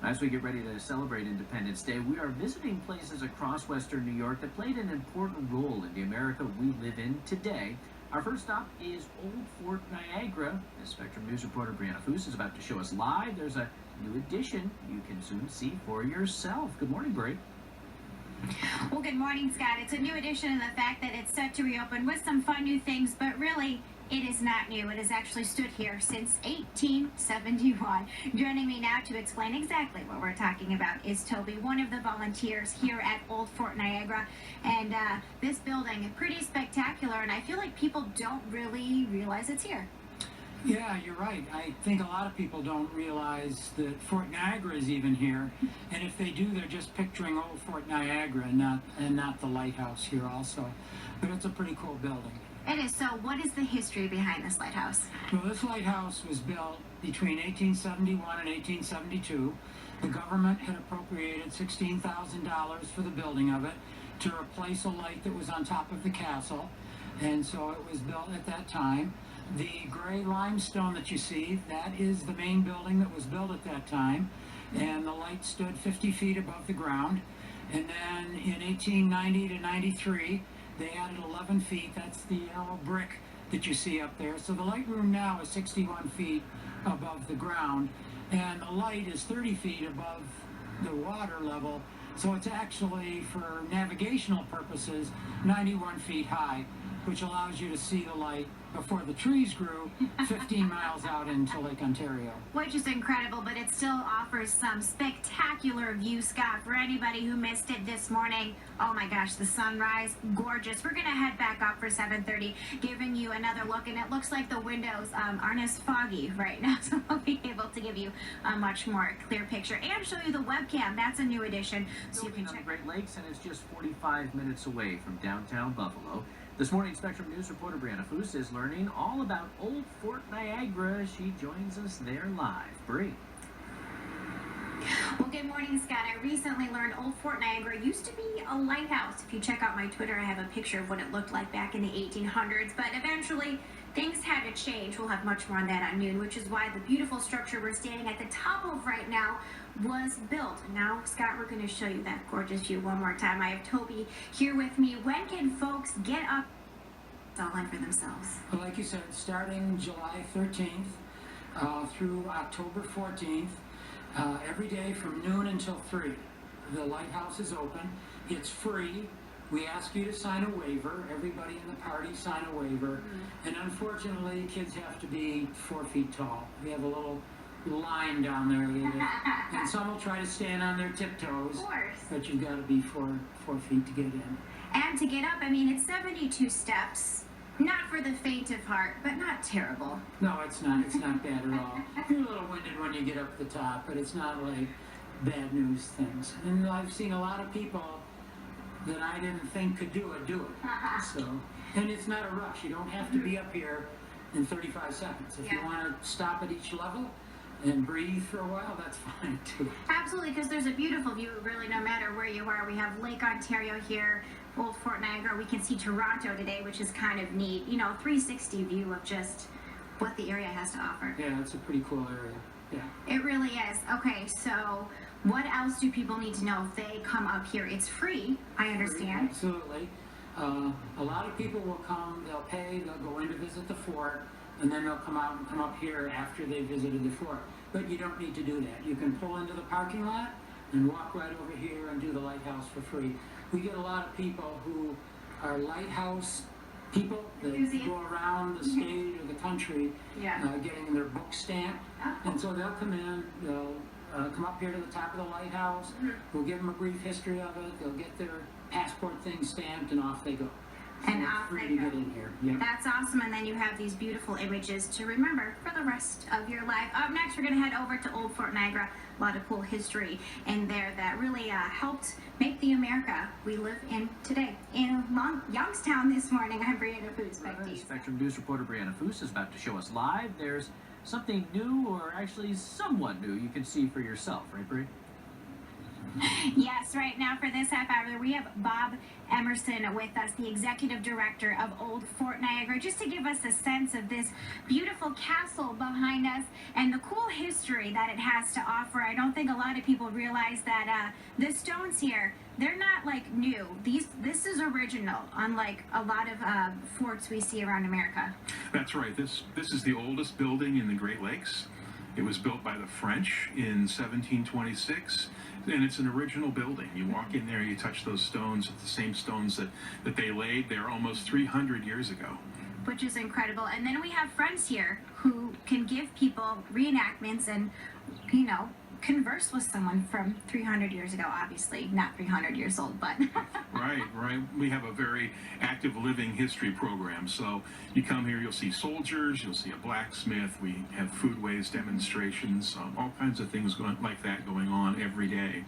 As we get ready to celebrate Independence Day, we are visiting places across Western New York that played an important role in the America we live in today. Our first stop is Old Fort Niagara. As Spectrum News reporter Brianna Foose is about to show us live, there's a new addition you can soon see for yourself. Good morning, Bri. Well, good morning, Scott. It's a new addition in the fact that it's set to reopen with some fun new things, but really, it is not new. It has actually stood here since 1871. Joining me now to explain exactly what we're talking about is Toby, one of the volunteers here at Old Fort Niagara. And this building is pretty spectacular, and I feel like people don't really realize it's here. Yeah, you're right. I think a lot of people don't realize that Fort Niagara is even here, and if they do, they're just picturing Old Fort Niagara and not the lighthouse here also. But it's a pretty cool building. It is. So what is the history behind this lighthouse? Well, this lighthouse was built between 1871 and 1872. The government had appropriated $16,000 for the building of it to replace a light that was on top of the castle, and so it was built at that time. The gray limestone that you see, that is the main building that was built at that time, and the light stood 50 feet above the ground. And then in 1890 to 93, they added 11 feet. That's the yellow brick that you see up there. So the light room now is 61 feet above the ground, and the light is 30 feet above the water level. So it's actually, for navigational purposes, 91 feet high, which allows you to see the light before the trees grew 15 miles out into Lake Ontario. Which is incredible, but it still offers some spectacular view, Scott, for anybody who missed it this morning. Oh my gosh, the sunrise, gorgeous. We're going to head back up for 7:30, giving you another look, and it looks like the windows aren't as foggy right now, so we'll be able to give you a much more clear picture and show you the webcam. That's a new addition, so you can check. On the Great Lakes, and it's just 45 minutes away from downtown Buffalo. This morning, Spectrum News reporter Brianna Foose is learning all about Old Fort Niagara. She joins us there live. Bri. Well, good morning, Scott. I recently learned Old Fort Niagara used to be a lighthouse. If you check out my Twitter, I have a picture of what it looked like back in the 1800s. But eventually, things had to change. We'll have much more on that at noon, which is why the beautiful structure we're standing at the top of right now was built. Now, Scott, we're going to show you that gorgeous view one more time. I have Toby here with me. When can folks get up all in for themselves? Well, like you said, starting July 13th through October 14th, every day from noon until 3, the lighthouse is open. It's free. We ask you to sign a waiver. Everybody in the party sign a waiver. And unfortunately, kids have to be 4 feet tall. We have a little line down there, and some will try to stand on their tiptoes. Of course. But you've got to be 4 feet to get in. And to get up, I mean, it's 72 steps. Not for the faint of heart, but not terrible. No, it's not. It's not bad at all. You're a little winded when you get up the top, but it's not like bad news things. And I've seen a lot of people that I didn't think could do it. So, and it's not a rush. You don't have to be up here in 35 seconds. If you want to stop at each level and breathe for a while, that's fine too. Absolutely, because there's a beautiful view, really, no matter where you are. We have Lake Ontario here, Old Fort Niagara. We can see Toronto today, which is kind of neat. You know, 360 view of just what the area has to offer. Yeah, it's a pretty cool area. Yeah. It really is. Okay, so what else do people need to know if they come up here? It's free, I understand. Absolutely. A lot of people will come, they'll pay, they'll go in to visit the fort, and then they'll come out and come up here after they visited the fort. But you don't need to do that. You can pull into the parking lot and walk right over here and do the lighthouse for free. We get a lot of people who are lighthouse people that go around the state or the country getting their book stamped. And so they'll come in, they'll come up here to the top of the lighthouse. We'll give them a brief history of it. They'll get their passport thing stamped, and off they go. So and off free they to go. Get in here. Yep. That's awesome. And then you have these beautiful images to remember for the rest of your life. Up next, we're going to head over to Old Fort Niagara. A lot of cool history in there that really helped make the America we live in today. In Youngstown this morning, I'm Brianna Foose. Back to you. Spectrum News reporter Brianna Foose is about to show us live. There's something new, or actually somewhat new, you can see for yourself, right, Bri? Yes, right now for this half hour, we have Bob Emerson with us, the executive director of Old Fort Niagara, just to give us a sense of this beautiful castle behind us and the cool history that it has to offer. I don't think a lot of people realize that the stones here, they're not like new. This is original, unlike a lot of forts we see around America. That's right. This is the oldest building in the Great Lakes. It was built by the French in 1726, and it's an original building. You walk in there, you touch those stones, it's the same stones that they laid there almost 300 years ago. Which is incredible. And then we have friends here who can give people reenactments and, you know, converse with someone from 300 years ago, obviously not 300 years old, but Right. We have a very active living history program. So you come here, you'll see soldiers, you'll see a blacksmith, we have foodways demonstrations, all kinds of things like that going on every day.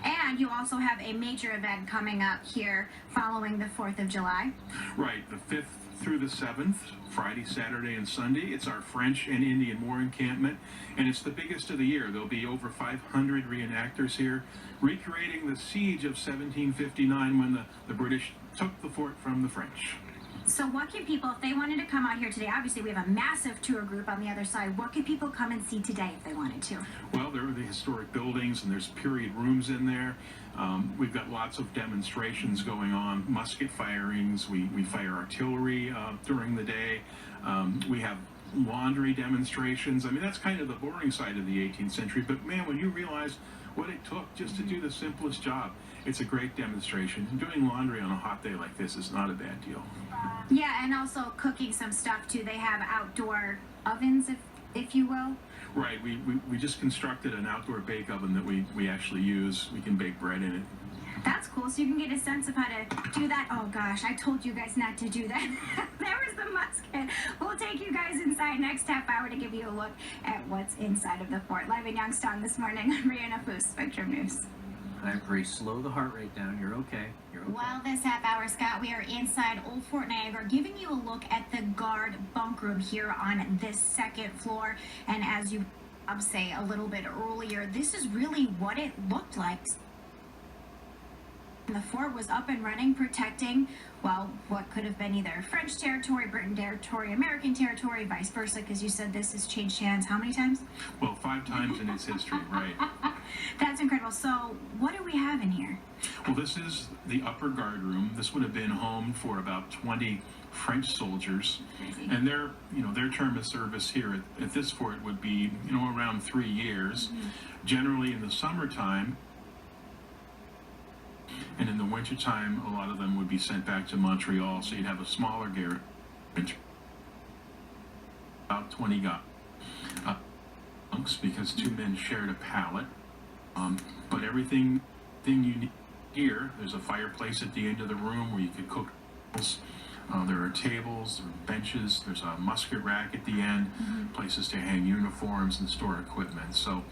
And you also have a major event coming up here following the 4th of July. Right, the 5th through the 7th, Friday, Saturday, and Sunday. It's our French and Indian War encampment, and it's the biggest of the year. There'll be over 500 reenactors here, recreating the siege of 1759 when the British took the fort from the French. So what can people, if they wanted to come out here today, obviously we have a massive tour group on the other side, what can people come and see today if they wanted to? Well, there are the historic buildings, and there's period rooms in there. We've got lots of demonstrations going on, musket firings. We fire artillery during the day. We have laundry demonstrations. I mean, that's kind of the boring side of the 18th century, but man, when you realize what it took just to do the simplest job, it's a great demonstration. Doing laundry on a hot day like this is not a bad deal. Yeah, and also cooking some stuff too. They have outdoor ovens, if you will. Right, we just constructed an outdoor bake oven that we actually use. We can bake bread in it. That's cool, so you can get a sense of how to do that. Oh gosh, I told you guys not to do that. There was the musket. We'll take you guys inside next half hour to give you a look at what's inside of the fort. Live in Youngstown this morning, I'm Brianna Foose, Spectrum News. I agree. Slow the heart rate down. You're okay. You're okay. Well, this half hour, Scott, we are inside Old Fort Niagara, giving you a look at the guard bunk room here on this second floor. And as you say a little bit earlier, this is really what it looked like. The fort was up and running, protecting, well, what could have been either French territory, Britain territory, American territory, vice versa, because you said this has changed hands how many times? Well, 5 times in its history, right. That's incredible. So what do we have in here? Well, this is the upper guard room. This would have been home for about 20 French soldiers, and their term of service here at this fort would be, around 3 years. Generally in the summertime, and in the wintertime, a lot of them would be sent back to Montreal, so you'd have a smaller garrison, about 20 bunks, because 2 men shared a pallet. But everything you need here, there's a fireplace at the end of the room where you could cook. There are tables, there are benches, there's a musket rack at the end, places to hang uniforms and store equipment. So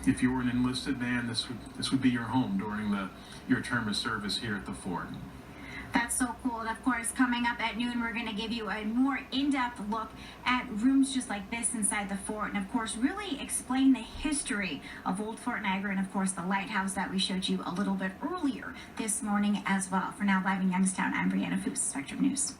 if you were an enlisted man, this would be your home during your term of service here at the fort. That's so cool. And of course, coming up at noon, we're going to give you a more in-depth look at rooms just like this inside the fort. And of course, really explain the history of Old Fort Niagara and of course the lighthouse that we showed you a little bit earlier this morning as well. For now, live in Youngstown, I'm Brianna Foose, Spectrum News.